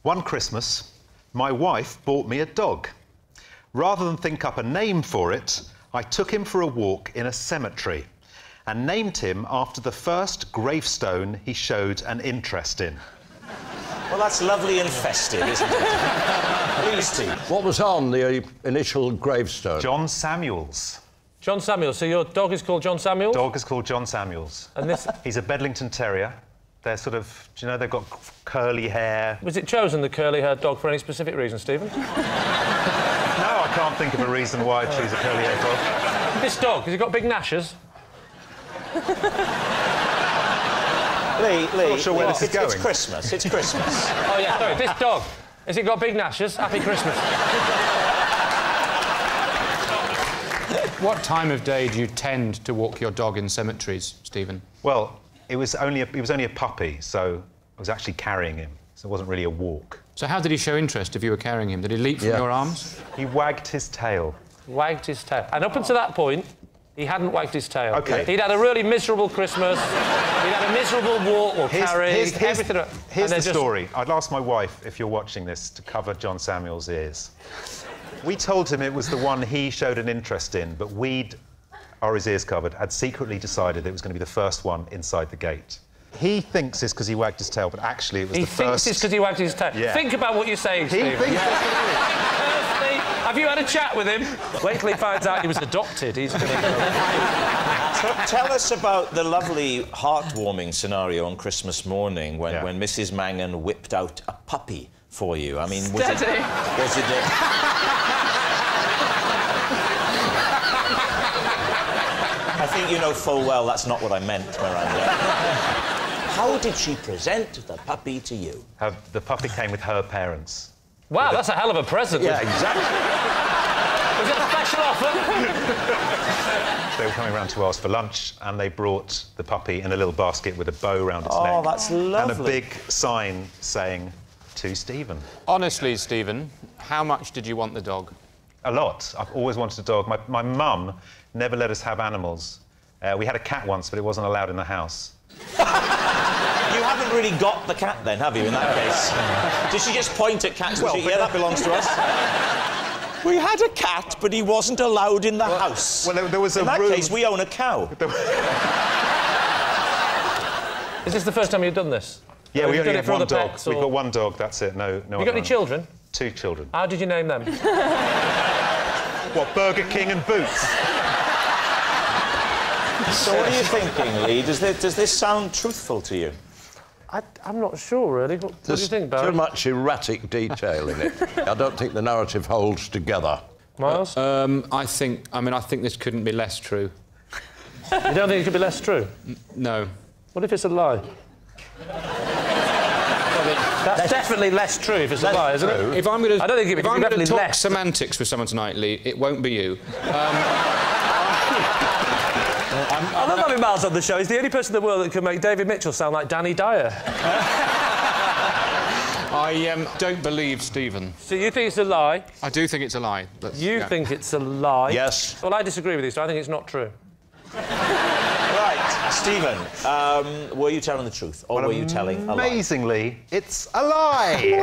One Christmas, my wife bought me a dog. Rather than think up a name for it, I took him for a walk in a cemetery and named him after the first gravestone he showed an interest in. Well, that's lovely and festive, isn't it? Please, Steve. What was on the initial gravestone? John Samuels. John Samuels. So your dog is called John Samuels? Dog is called John Samuels. And this... He's a Bedlington Terrier. They're sort of, do you know, they've got curly hair. Was it chosen, the curly-haired dog, for any specific reason, Stephen? No, I can't think of a reason why I'd choose a curly-haired dog. This dog, has it got big gnashers? Lee, I'm not sure where this is going. It's Christmas. It's Christmas. Oh, yeah, sorry. This dog, has it got big gnashers? Happy Christmas. What time of day do you tend to walk your dog in cemeteries, Stephen? Well, he was only a puppy, so I was actually carrying him, so it wasn't really a walk. So how did he show interest if you were carrying him? Did he leap from your arms? He wagged his tail. Wagged his tail. And up until that point, he hadn't wagged his tail. OK. He'd had a really miserable Christmas. He'd had a miserable walk or carry, everything. Here's the story. I'd asked my wife, if you're watching this, to cover John Samuel's ears. We told him it was the one he showed an interest in, but his ears covered, had secretly decided it was going to be the first one inside the gate. He thinks it's because he wagged his tail, but actually it was the first... He thinks it's because he wagged his tail. Yeah. Think about what you're saying, Steve. He thinks Have you had a chat with him? Wait till he finds out he was adopted. He's going to... Tell us about the lovely, heartwarming scenario on Christmas morning when Mrs. Mangan whipped out a puppy for you. I mean, was it I think you know full well that's not what I meant, Miranda. How did she present the puppy to you? The puppy came with her parents. Wow, that's a hell of a present. Yeah, exactly. Was it a special offer? They were coming round to ours for lunch, and they brought the puppy in a little basket with a bow round its neck. Oh, that's lovely. And a big sign saying, "To Stephen." Honestly, Stephen, how much did you want the dog? A lot. I've always wanted a dog. My mum never let us have animals. We had a cat once, but it wasn't allowed in the house. You haven't really got the cat, then, have you, in that case? Did she just point at cats and say, yeah, that belongs to us? We had a cat, but he wasn't allowed in the house. Well, there was a room... In that case, we own a cow. Is this the first time you've done this? Yeah, we only have one dog. Pets, We've got one dog, that's it. No. You got any children? 2 children. How did you name them? What, Burger King and Boots? So what are you thinking, Lee? Does this sound truthful to you? I'm not sure, really. What do you think, Barry? Too much erratic detail in it. I don't think the narrative holds together. Miles? I think this couldn't be less true. You don't think it could be less true? No. What if it's a lie? That's definitely less true if it's a lie, isn't it? If I'm going to talk less. semantics with someone tonight, Lee, it won't be you. I love having Miles on the show. He's the only person in the world that can make David Mitchell sound like Danny Dyer. I don't believe Stephen. So you think it's a lie? I do think it's a lie. You think it's a lie? Yes. Well, I disagree with you, so I think it's not true. Right, Stephen, were you telling the truth, or were you telling a lie? Amazingly, it's a lie!